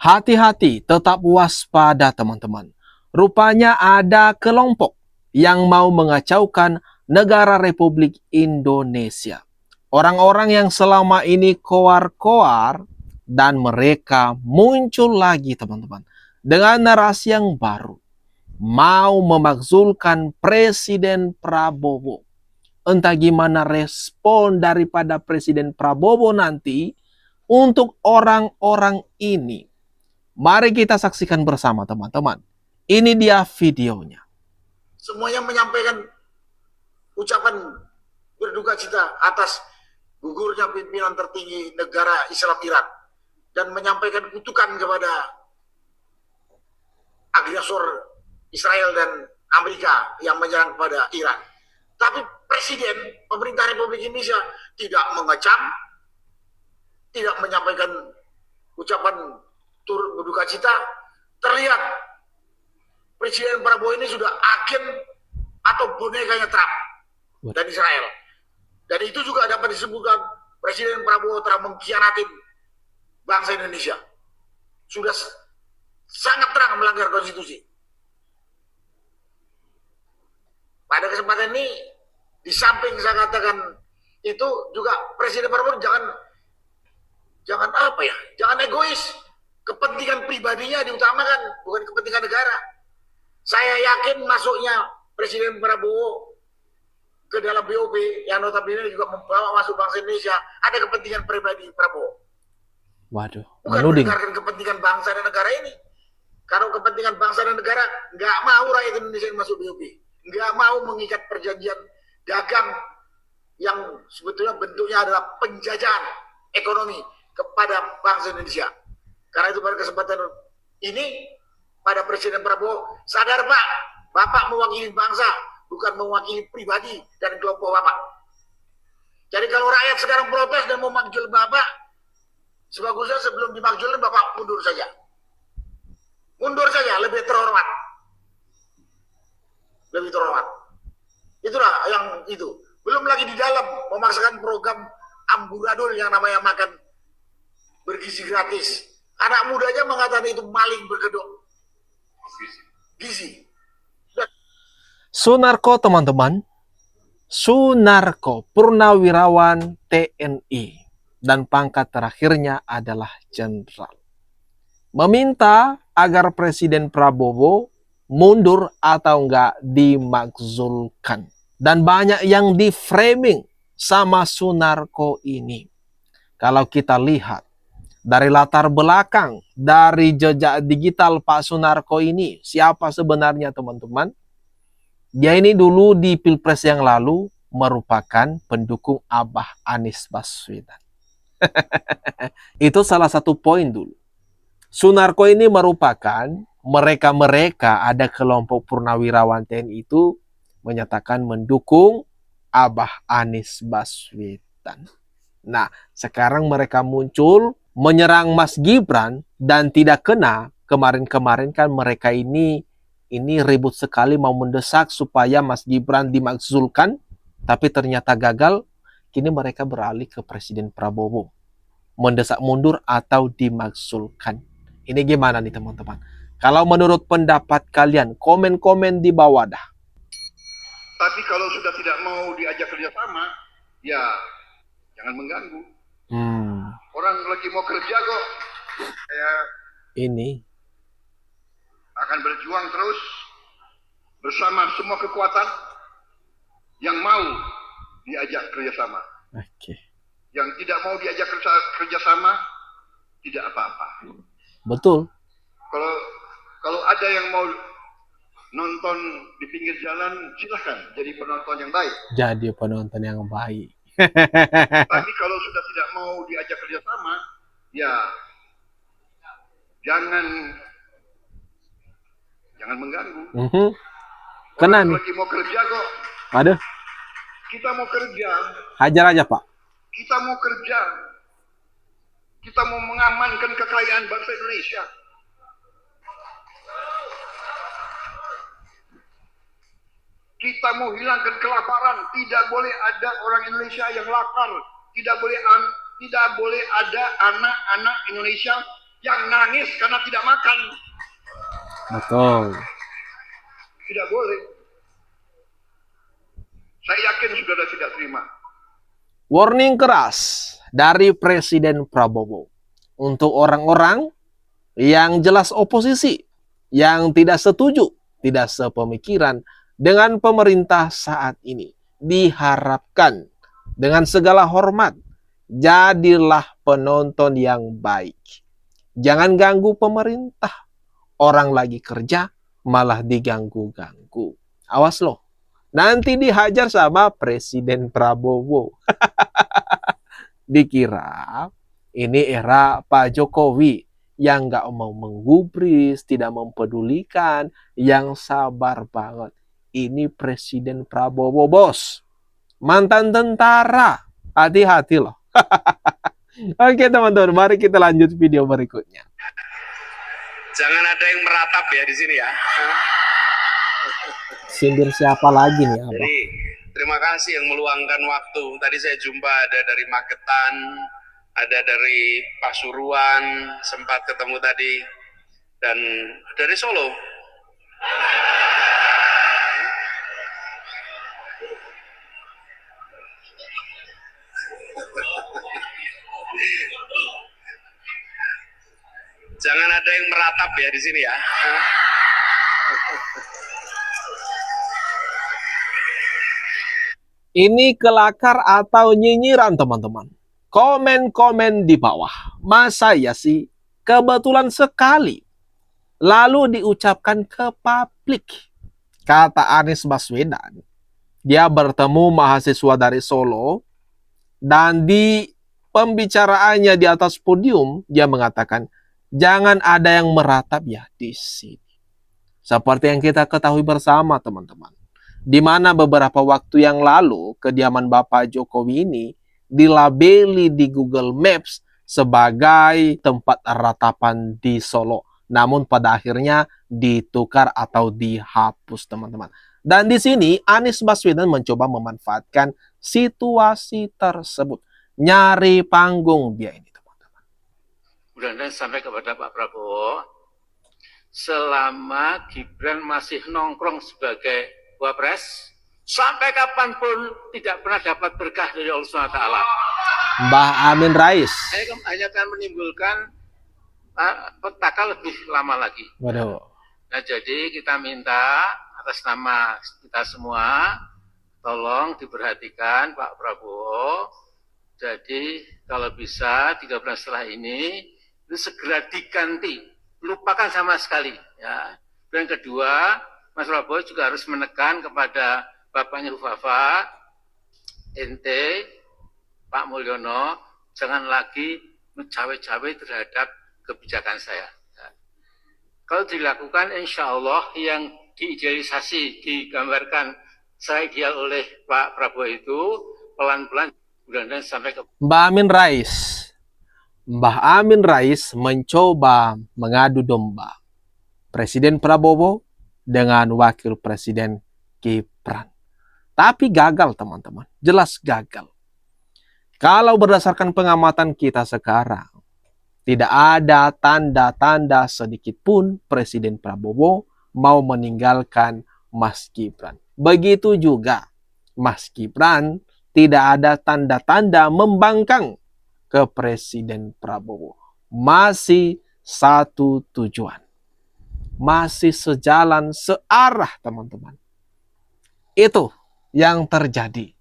Hati-hati, tetap waspada teman-teman. Rupanya ada kelompok yang mau mengacaukan negara Republik Indonesia. Orang-orang yang selama ini koar-koar dan mereka muncul lagi teman-teman dengan narasi yang baru. Mau memakzulkan Presiden Prabowo. Entah gimana respon daripada Presiden Prabowo nanti untuk orang-orang ini. Mari kita saksikan bersama teman-teman. Ini dia videonya. Semuanya menyampaikan ucapan berduka cita atas gugurnya pimpinan tertinggi negara Islam Iran dan menyampaikan kutukan kepada agresor Israel dan Amerika yang menyerang kepada Iran. Tapi Presiden pemerintah Republik Indonesia tidak mengecam, tidak menyampaikan ucapan turut berduka cita. Terlihat Presiden Prabowo ini sudah agen atau bonekanya Trump dan Israel. Dan itu juga dapat disebutkan Presiden Prabowo telah mengkhianati bangsa Indonesia. Sudah sangat terang melanggar konstitusi. Pada kesempatan ini, di samping saya katakan itu juga Presiden Prabowo jangan egois. Kepentingan pribadinya diutamakan, bukan kepentingan negara. Saya yakin masuknya Presiden Prabowo ke dalam BOP yang notabene juga membawa masuk bangsa Indonesia ada kepentingan pribadi Prabowo. Waduh, bukan mendengarkan kepentingan bangsa dan negara ini. Kalau kepentingan bangsa dan negara, nggak mau rakyat Indonesia masuk BOP, nggak mau mengikat perjanjian dagang yang sebetulnya bentuknya adalah penjajahan ekonomi kepada bangsa Indonesia. Karena itu pada kesempatan ini, pada Presiden Prabowo, sadar Pak, Bapak mewakili bangsa, bukan mewakili pribadi dan kelompok Bapak. Jadi kalau rakyat sekarang protes dan mau makjul Bapak, sebagusnya sebelum dimakjulkan Bapak mundur saja. Mundur saja, lebih terhormat. Lebih terhormat. Itulah yang itu. Belum lagi di dalam memaksakan program amburadul yang namanya makan bergizi gratis. Anak mudanya mengatakan itu maling berkedok. Gizi. Sunarko teman-teman. Sunarko, purnawirawan TNI. Dan pangkat terakhirnya adalah jenderal. Meminta agar Presiden Prabowo mundur atau enggak dimakzulkan. Dan banyak yang di-framing sama Sunarko ini. Kalau kita lihat dari latar belakang, dari jejak digital Pak Sunarko ini, siapa sebenarnya teman-teman? Dia ini dulu di Pilpres yang lalu merupakan pendukung Abah Anies Baswedan. Itu salah satu poin dulu. Sunarko ini merupakan mereka ada kelompok purnawirawan TNI itu menyatakan mendukung Abah Anies Baswedan. Nah, sekarang mereka muncul menyerang Mas Gibran dan tidak kena. Kemarin-kemarin kan mereka ini ribut sekali mau mendesak supaya Mas Gibran dimakzulkan, tapi ternyata gagal. Kini mereka beralih ke Presiden Prabowo, mendesak mundur atau dimakzulkan. Ini gimana nih teman-teman? Kalau menurut pendapat kalian, komen-komen di bawah dah. Tapi kalau sudah tidak mau diajak kerjasama, ya jangan mengganggu. Orang lagi mau kerja kok. Saya ini akan berjuang terus bersama semua kekuatan yang mau diajak kerjasama. Yang tidak mau diajak kerjasama tidak apa-apa. Betul. Kalau ada yang mau nonton di pinggir jalan, silahkan jadi penonton yang baik. Jadi penonton yang baik. Tapi kalau sudah tidak mau diajak kerjasama, ya jangan mengganggu. Kena nih. Lagi mau kerja kok. Aduh. Kita mau kerja. Hajar aja Pak. Kita mau kerja. Kita mau mengamankan kekayaan bangsa Indonesia. Kita mau hilangkan kelaparan. Tidak boleh ada orang Indonesia yang lapar. Tidak boleh ada anak-anak Indonesia yang nangis karena tidak makan. Betul. Tidak boleh. Saya yakin saudara tidak terima. Warning keras dari Presiden Prabowo untuk orang-orang yang jelas oposisi, yang tidak setuju, tidak sepemikiran dengan pemerintah saat ini. Diharapkan dengan segala hormat, jadilah penonton yang baik. Jangan ganggu pemerintah. Orang lagi kerja, malah diganggu-ganggu. Awas loh, nanti dihajar sama Presiden Prabowo. Dikira ini era Pak Jokowi yang nggak mau menggubris, tidak mempedulikan, yang sabar banget. Ini Presiden Prabowo, bos. Mantan tentara. Hati-hati loh. Oke teman-teman, mari kita lanjut video berikutnya. Jangan ada yang meratap ya di sini ya. Sindir siapa lagi nih, Abang? Jadi terima kasih yang meluangkan waktu. Tadi saya jumpa ada dari Magetan, ada dari Pasuruan, sempat ketemu tadi, dan dari Solo. Jangan ada yang meratap ya di sini ya. Ini kelakar atau nyinyiran teman-teman? Komen-komen di bawah. Masa ya sih? Kebetulan sekali. Lalu diucapkan ke publik. Kata Anies Baswedan. Dia bertemu mahasiswa dari Solo. Dan di pembicaraannya di atas podium, dia mengatakan, jangan ada yang meratap ya di sini. Seperti yang kita ketahui bersama teman-teman. Di mana beberapa waktu yang lalu kediaman Bapak Jokowi ini dilabeli di Google Maps sebagai tempat ratapan di Solo. Namun pada akhirnya ditukar atau dihapus teman-teman. Dan di sini Anies Baswedan mencoba memanfaatkan situasi tersebut. Nyari panggung dia ini teman-teman. Mudah-mudahan sampai kepada Pak Prabowo, selama Gibran masih nongkrong sebagai Wapres, sampai kapanpun tidak pernah dapat berkah dari Allah SWT. Mbah Amin Rais. Saya hanya akan menimbulkan petaka lebih lama lagi. Waduh. Nah, jadi kita minta atas nama kita semua, tolong diperhatikan Pak Prabowo. Jadi kalau bisa 3 bulan setelah ini itu segera diganti, lupakan sama sekali. Ya. Dan kedua, Mas Prabowo juga harus menekan kepada Bapaknya Hufafa, ente, Pak Mulyono, jangan lagi mencawe-cawe terhadap kebijakan saya. Ya. Kalau dilakukan, insya Allah yang diidealisasi, digambarkan saya ideal oleh Pak Prabowo itu pelan-pelan mudah-mudahan sampai ke Mbah Amin Rais. Mbah Amin Rais mencoba mengadu domba Presiden Prabowo dengan Wakil Presiden Gibran. Tapi gagal teman-teman, jelas gagal. Kalau berdasarkan pengamatan kita sekarang, tidak ada tanda-tanda sedikit pun Presiden Prabowo mau meninggalkan Mas Gibran. Begitu juga Mas Gibran tidak ada tanda-tanda membangkang ke Presiden Prabowo. Masih satu tujuan. Masih sejalan, searah teman-teman. Itu yang terjadi.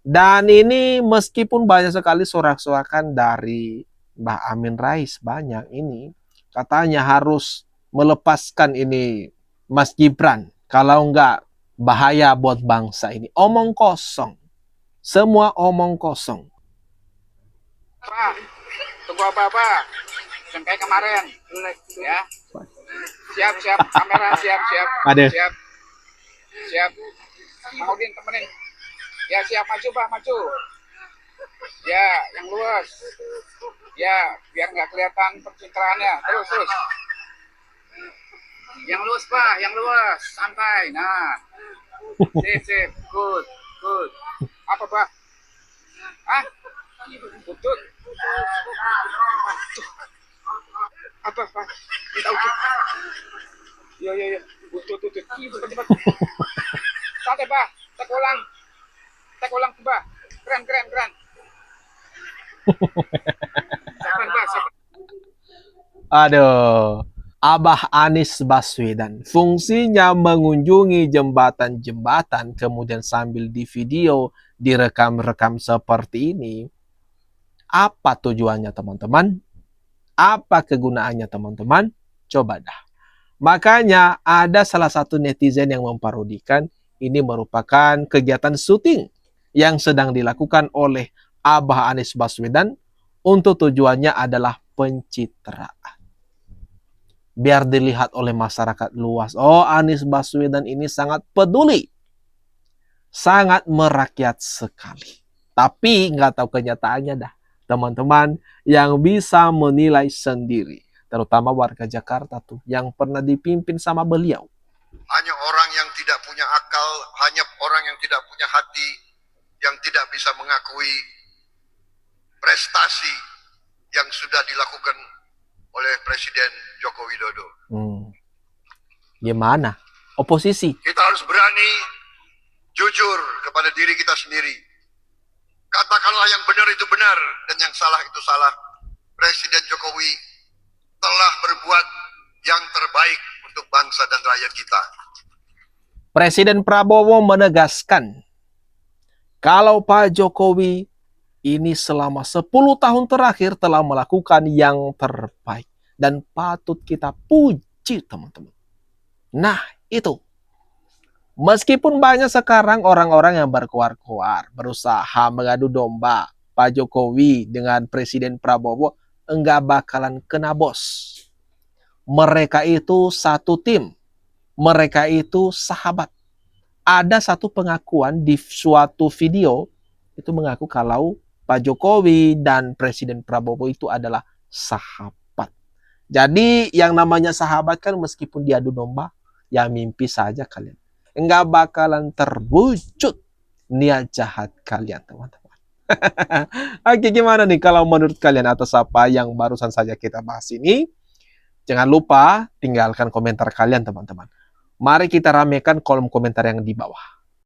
Dan ini meskipun banyak sekali sorak-sorakan dari Mbah Amin Rais, banyak ini. Katanya harus melepaskan ini Mas Gibran. Kalau enggak bahaya buat bangsa ini. Omong kosong. Semua omong kosong. Pak, tunggu apa-apa. Yang kayak kemarin. Ya. Siap, kamera siap. Ada. Siap. Mau temenin. Ya, siap, maju Pak, maju. Ya, yang luas. Ya, biar nggak kelihatan pencitraannya. Terus. Yang luas Pak, yang luas. Santai. Nah. Sip. Good. Apa Pak? Butut. Apa, Pak? Minta ucap. Iya, iya, iya. Betul, betul. Iya, cepat, cepat. Santai, Pak. Tak ulang, Pak. Keren, keren, keren. Sabar, Pak. Sabar. Aduh, Abah Anies Baswedan fungsinya mengunjungi jembatan-jembatan kemudian sambil di video direkam-rekam seperti ini. Apa tujuannya teman-teman? Apa kegunaannya teman-teman? Coba dah. Makanya ada salah satu netizen yang memparodikan ini merupakan kegiatan syuting yang sedang dilakukan oleh Abah Anies Baswedan untuk tujuannya adalah pencitraan. Biar dilihat oleh masyarakat luas. Oh, Anies Baswedan ini sangat peduli. Sangat merakyat sekali. Tapi nggak tahu kenyataannya dah. Teman-teman yang bisa menilai sendiri. Terutama warga Jakarta tuh yang pernah dipimpin sama beliau. Hanya orang yang tidak punya akal, hanya orang yang tidak punya hati, yang tidak bisa mengakui prestasi yang sudah dilakukan oleh Presiden Joko Widodo. Gimana? Oposisi. Kita harus berani jujur kepada diri kita sendiri. Katakanlah yang benar itu benar dan yang salah itu salah. Presiden Jokowi telah berbuat yang terbaik untuk bangsa dan rakyat kita. Presiden Prabowo menegaskan kalau Pak Jokowi ini selama 10 tahun terakhir telah melakukan yang terbaik dan patut kita puji teman-teman. Nah itu. Meskipun banyak sekarang orang-orang yang berkuar-kuar, berusaha mengadu domba Pak Jokowi dengan Presiden Prabowo, enggak bakalan kena bos. Mereka itu satu tim. Mereka itu sahabat. Ada satu pengakuan di suatu video, itu mengaku kalau Pak Jokowi dan Presiden Prabowo itu adalah sahabat. Jadi yang namanya sahabat kan meskipun diadu domba, ya mimpi saja kalian. Enggak bakalan terwujud niat jahat kalian teman-teman. Oke, gimana nih kalau menurut kalian atas apa yang barusan saja kita bahas ini? Jangan lupa tinggalkan komentar kalian teman-teman. Mari kita ramekan kolom komentar yang di bawah.